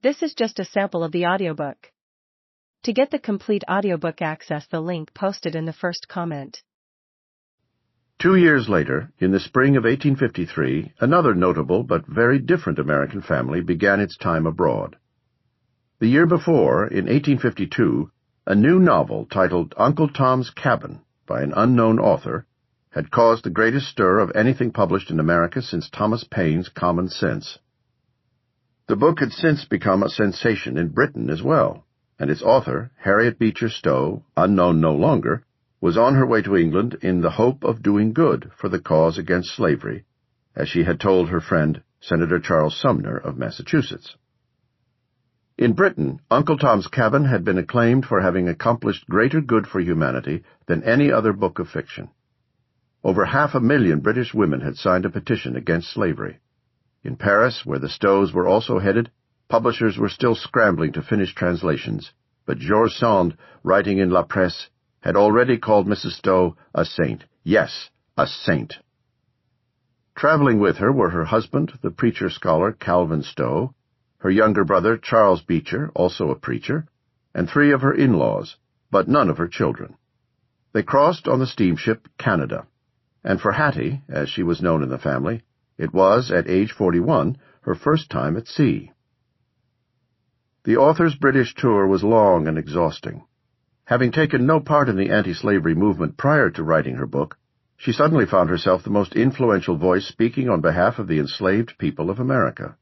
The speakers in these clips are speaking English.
This is just a sample of the audiobook. To get the complete audiobook, access the link posted in the first comment. 2 years later, in the spring of 1853, another notable but very different American family began its time abroad. The year before, in 1852, a new novel titled Uncle Tom's Cabin, by an unknown author, had caused the greatest stir of anything published in America since Thomas Paine's Common Sense. The book had since become a sensation in Britain as well, and its author, Harriet Beecher Stowe, unknown no longer, was on her way to England in the hope of doing good for the cause against slavery, as she had told her friend Senator Charles Sumner of Massachusetts. In Britain, Uncle Tom's Cabin had been acclaimed for having accomplished greater good for humanity than any other book of fiction. Over 500,000 British women had signed a petition against slavery. In Paris, where the Stowes were also headed, publishers were still scrambling to finish translations, but George Sand, writing in La Presse, had already called Mrs. Stowe a saint. Yes, a saint. Traveling with her were her husband, the preacher-scholar Calvin Stowe, her younger brother Charles Beecher, also a preacher, and 3 of her in-laws, but none of her children. They crossed on the steamship Canada, and for Hattie, as she was known in the family, it was, at age 41, her first time at sea. The author's British tour was long and exhausting. Having taken no part in the anti-slavery movement prior to writing her book, she suddenly found herself the most influential voice speaking on behalf of the enslaved people of America.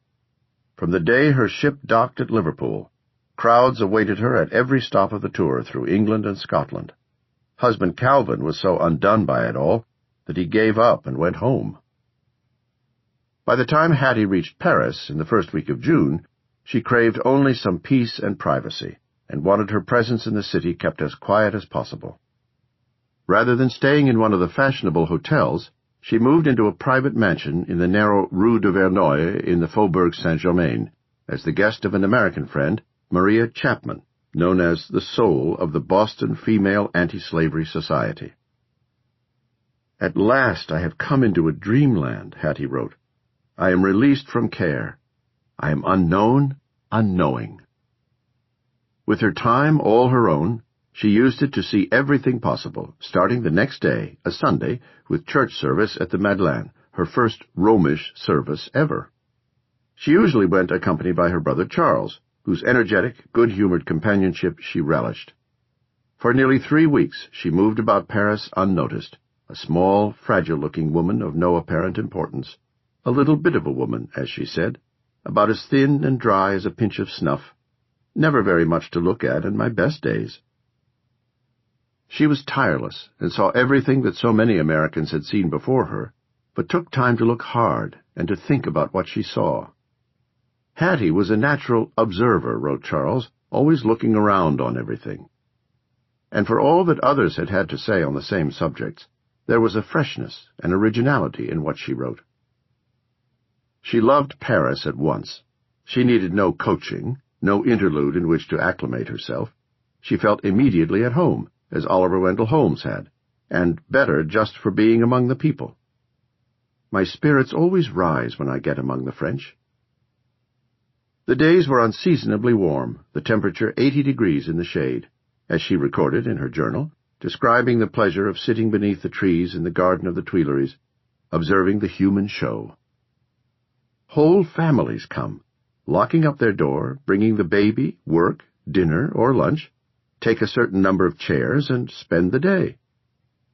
From the day her ship docked at Liverpool, crowds awaited her at every stop of the tour through England and Scotland. Husband Calvin was so undone by it all that he gave up and went home. By the time Hattie reached Paris in the first week of June, she craved only some peace and privacy, and wanted her presence in the city kept as quiet as possible. Rather than staying in one of the fashionable hotels, she moved into a private mansion in the narrow Rue de Verneuil in the Faubourg Saint-Germain, as the guest of an American friend, Maria Chapman, known as the soul of the Boston Female Anti-Slavery Society. "At last I have come into a dreamland," Hattie wrote. "I am released from care. I am unknown, unknowing." With her time all her own, she used it to see everything possible, starting the next day, a Sunday, with church service at the Madeleine, her first Romish service ever. She usually went accompanied by her brother Charles, whose energetic, good-humored companionship she relished. For nearly 3 weeks she moved about Paris unnoticed, a small, fragile-looking woman of no apparent importance, a little bit of a woman, as she said, about as thin and dry as a pinch of snuff, never very much to look at in my best days. She was tireless, and saw everything that so many Americans had seen before her, but took time to look hard and to think about what she saw. Hattie was a natural observer, wrote Charles, always looking around on everything. And for all that others had had to say on the same subjects, there was a freshness and originality in what she wrote. She loved Paris at once. She needed no coaching, no interlude in which to acclimate herself. She felt immediately at home, as Oliver Wendell Holmes had, and better just for being among the people. "My spirits always rise when I get among the French." The days were unseasonably warm, the temperature 80 degrees in the shade, as she recorded in her journal, describing the pleasure of sitting beneath the trees in the garden of the Tuileries, observing the human show. Whole families come, locking up their door, bringing the baby, work, dinner, or lunch, take a certain number of chairs, and spend the day.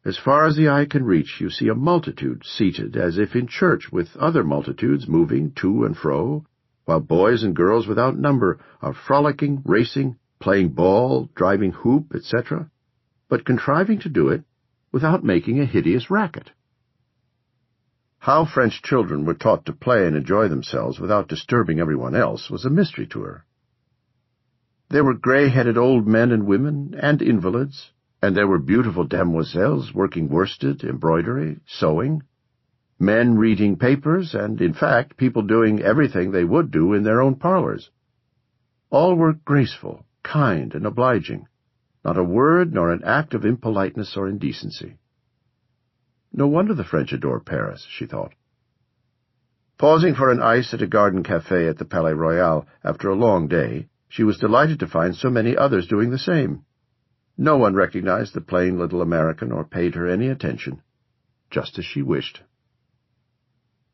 As far as the eye can reach, you see a multitude seated as if in church, with other multitudes moving to and fro, while boys and girls without number are frolicking, racing, playing ball, driving hoop, etc., but contriving to do it without making a hideous racket. How French children were taught to play and enjoy themselves without disturbing everyone else was a mystery to her. There were gray-headed old men and women, and invalids, and there were beautiful demoiselles working worsted, embroidery, sewing, men reading papers, and, in fact, people doing everything they would do in their own parlors. All were graceful, kind, and obliging, not a word nor an act of impoliteness or indecency. No wonder the French adore Paris, she thought. Pausing for an ice at a garden café at the Palais Royal after a long day, she was delighted to find so many others doing the same. No one recognized the plain little American or paid her any attention, just as she wished.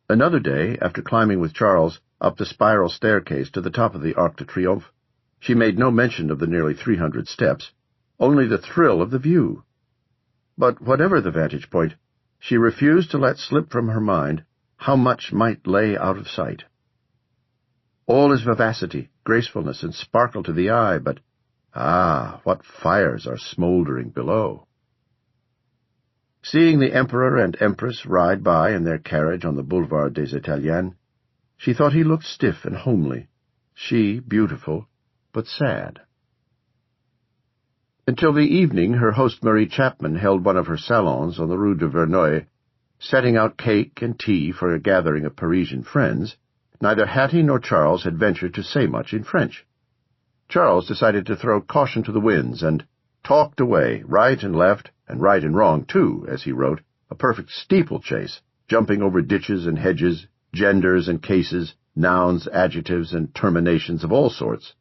Another day, after climbing with Charles up the spiral staircase to the top of the Arc de Triomphe, she made no mention of the nearly 300 steps, only the thrill of the view. But whatever the vantage point, she refused to let slip from her mind how much might lay out of sight. All is vivacity, gracefulness, and sparkle to the eye, but what fires are smouldering below! Seeing the Emperor and Empress ride by in their carriage on the Boulevard des Italiens, she thought he looked stiff and homely, she beautiful, but sad. Until the evening, her host Marie Chapman held one of her salons on the Rue de Verneuil, setting out cake and tea for a gathering of Parisian friends. Neither Hattie nor Charles had ventured to say much in French. Charles decided to throw caution to the winds and talked away, right and left, and right and wrong, too, as he wrote, a perfect steeplechase, jumping over ditches and hedges, genders and cases, nouns, adjectives, and terminations of all sorts.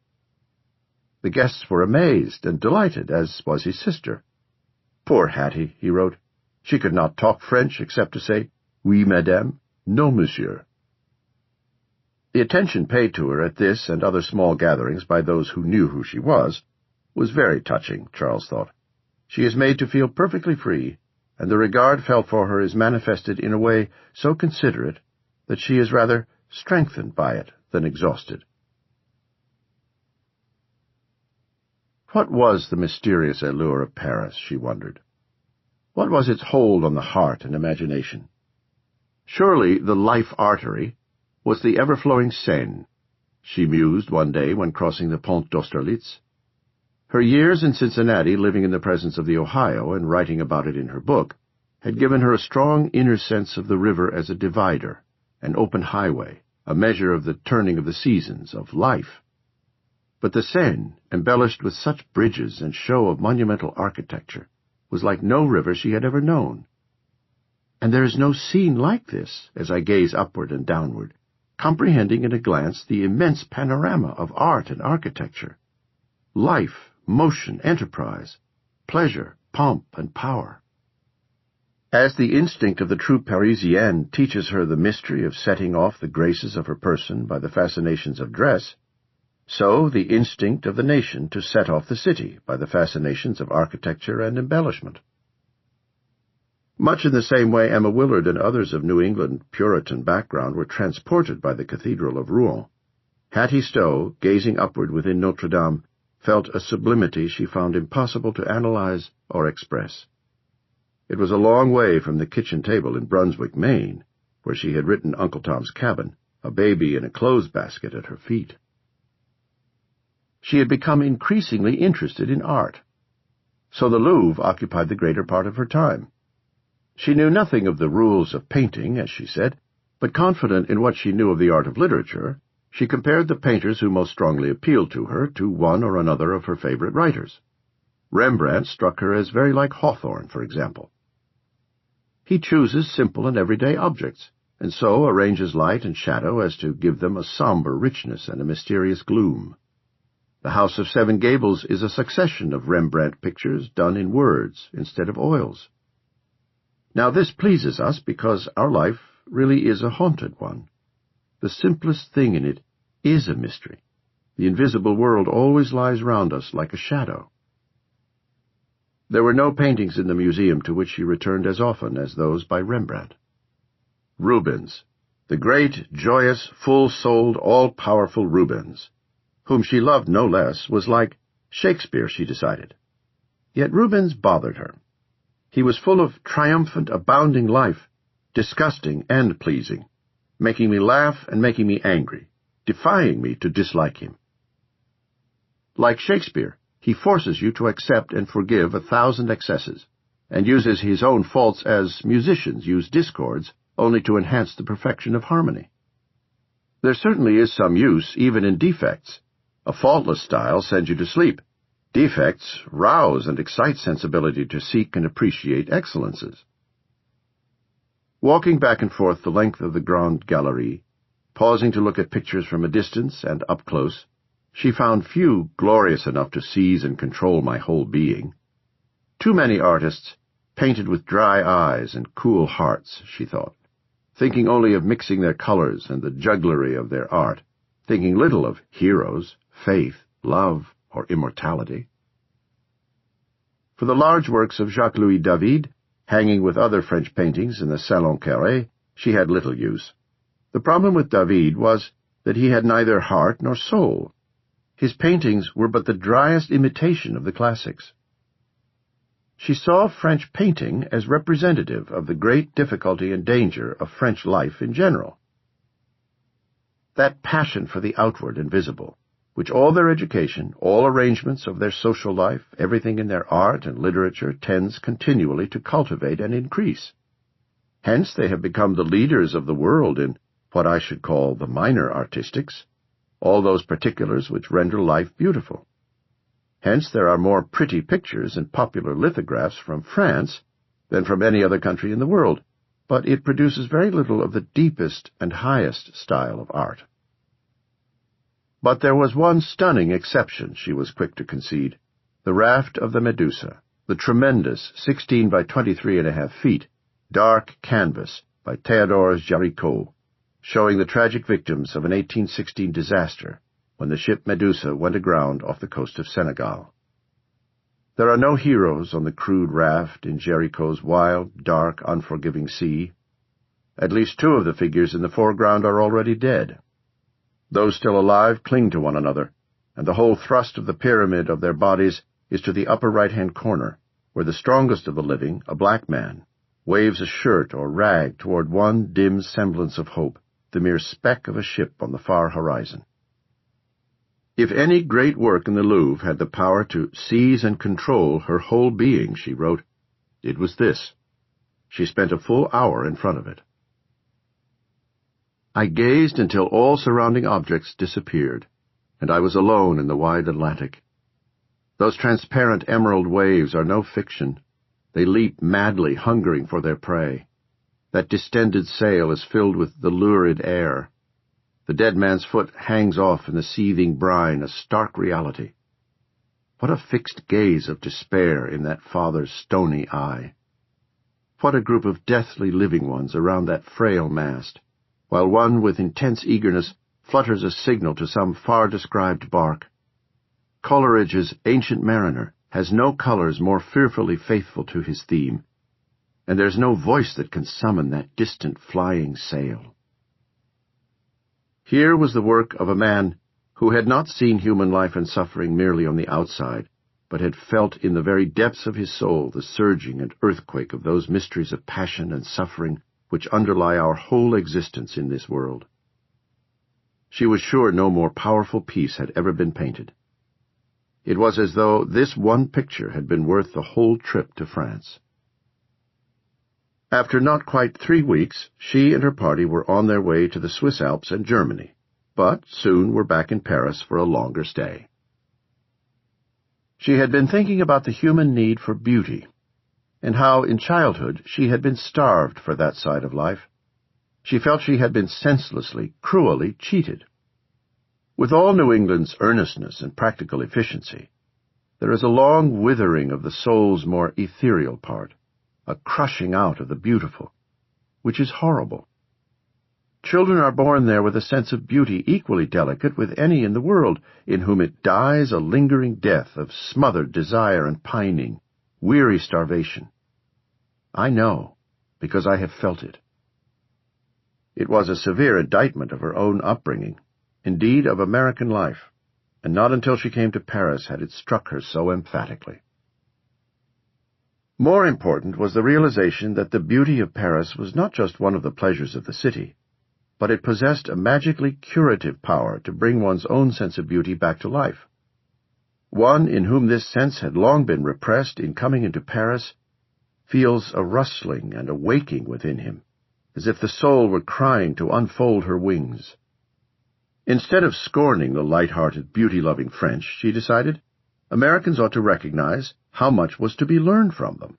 The guests were amazed and delighted, as was his sister. Poor Hattie, he wrote. She could not talk French except to say, "Oui, madame, no, monsieur." The attention paid to her at this and other small gatherings by those who knew who she was very touching, Charles thought. She is made to feel perfectly free, and the regard felt for her is manifested in a way so considerate that she is rather strengthened by it than exhausted. What was the mysterious allure of Paris, she wondered? What was its hold on the heart and imagination? Surely the life artery was the ever-flowing Seine, she mused one day when crossing the Pont d'Austerlitz. Her years in Cincinnati, living in the presence of the Ohio and writing about it in her book, had given her a strong inner sense of the river as a divider, an open highway, a measure of the turning of the seasons, of life. But the Seine, embellished with such bridges and show of monumental architecture, was like no river she had ever known. And there is no scene like this, as I gaze upward and downward, comprehending in a glance the immense panorama of art and architecture, life, motion, enterprise, pleasure, pomp, and power. As the instinct of the true Parisienne teaches her the mystery of setting off the graces of her person by the fascinations of dress, so the instinct of the nation to set off the city by the fascinations of architecture and embellishment. Much in the same way Emma Willard and others of New England Puritan background were transported by the Cathedral of Rouen, Hattie Stowe, gazing upward within Notre Dame, felt a sublimity she found impossible to analyze or express. It was a long way from the kitchen table in Brunswick, Maine, where she had written Uncle Tom's Cabin, a baby in a clothes basket at her feet. She had become increasingly interested in art, so the Louvre occupied the greater part of her time. She knew nothing of the rules of painting, as she said, but confident in what she knew of the art of literature, she compared the painters who most strongly appealed to her to one or another of her favorite writers. Rembrandt struck her as very like Hawthorne, for example. He chooses simple and everyday objects, and so arranges light and shadow as to give them a somber richness and a mysterious gloom. The House of Seven Gables is a succession of Rembrandt pictures done in words instead of oils. Now this pleases us because our life really is a haunted one. The simplest thing in it is a mystery. The invisible world always lies round us like a shadow. There were no paintings in the museum to which she returned as often as those by Rembrandt. Rubens, the great, joyous, full-souled, all-powerful Rubens, whom she loved no less, was like Shakespeare, she decided. Yet Rubens bothered her. He was full of triumphant, abounding life, disgusting and pleasing, making me laugh and making me angry, defying me to dislike him. Like Shakespeare, he forces you to accept and forgive 1,000 excesses, and uses his own faults as musicians use discords only to enhance the perfection of harmony. There certainly is some use even in defects. A faultless style sends you to sleep. Defects rouse and excite sensibility to seek and appreciate excellences. Walking back and forth the length of the Grande Galerie, pausing to look at pictures from a distance and up close, she found few glorious enough to seize and control my whole being. Too many artists painted with dry eyes and cool hearts, she thought, thinking only of mixing their colors and the jugglery of their art, thinking little of heroes, faith, love, or immortality. For the large works of Jacques-Louis David, hanging with other French paintings in the Salon Carré, she had little use. The problem with David was that he had neither heart nor soul. His paintings were but the driest imitation of the classics. She saw French painting as representative of the great difficulty and danger of French life in general. That passion for the outward and visible, which all their education, all arrangements of their social life, everything in their art and literature tends continually to cultivate and increase. Hence they have become the leaders of the world in what I should call the minor artistics, all those particulars which render life beautiful. Hence there are more pretty pictures and popular lithographs from France than from any other country in the world, but it produces very little of the deepest and highest style of art. But there was one stunning exception, she was quick to concede, the raft of the Medusa, the tremendous 16 by 23.5 feet, dark canvas by Théodore Géricault, showing the tragic victims of an 1816 disaster when the ship Medusa went aground off the coast of Senegal. There are no heroes on the crude raft in Géricault's wild, dark, unforgiving sea. At least two of the figures in the foreground are already dead. Those still alive cling to one another, and the whole thrust of the pyramid of their bodies is to the upper right-hand corner, where the strongest of the living, a black man, waves a shirt or rag toward one dim semblance of hope, the mere speck of a ship on the far horizon. If any great work in the Louvre had the power to seize and control her whole being, she wrote, it was this. She spent a full hour in front of it. I gazed until all surrounding objects disappeared, and I was alone in the wide Atlantic. Those transparent emerald waves are no fiction. They leap madly, hungering for their prey. That distended sail is filled with the lurid air. The dead man's foot hangs off in the seething brine, a stark reality. What a fixed gaze of despair in that father's stony eye! What a group of deathly living ones around that frail mast, while one with intense eagerness flutters a signal to some far-described bark. Coleridge's Ancient Mariner has no colors more fearfully faithful to his theme, and there's no voice that can summon that distant flying sail. Here was the work of a man who had not seen human life and suffering merely on the outside, but had felt in the very depths of his soul the surging and earthquake of those mysteries of passion and suffering which underlie our whole existence in this world. She was sure no more powerful piece had ever been painted. It was as though this one picture had been worth the whole trip to France. After not quite 3 weeks, she and her party were on their way to the Swiss Alps and Germany, but soon were back in Paris for a longer stay. She had been thinking about the human need for beauty, and how in childhood she had been starved for that side of life. She felt she had been senselessly, cruelly cheated. With all New England's earnestness and practical efficiency, there is a long withering of the soul's more ethereal part, a crushing out of the beautiful, which is horrible. Children are born there with a sense of beauty equally delicate with any in the world, in whom it dies a lingering death of smothered desire and pining, weary starvation. I know, because I have felt it. It was a severe indictment of her own upbringing, indeed of American life, and not until she came to Paris had it struck her so emphatically. More important was the realization that the beauty of Paris was not just one of the pleasures of the city, but it possessed a magically curative power to bring one's own sense of beauty back to life. One in whom this sense had long been repressed in coming into Paris feels a rustling and a waking within him, as if the soul were crying to unfold her wings. Instead of scorning the light-hearted, beauty-loving French, she decided, Americans ought to recognize how much was to be learned from them.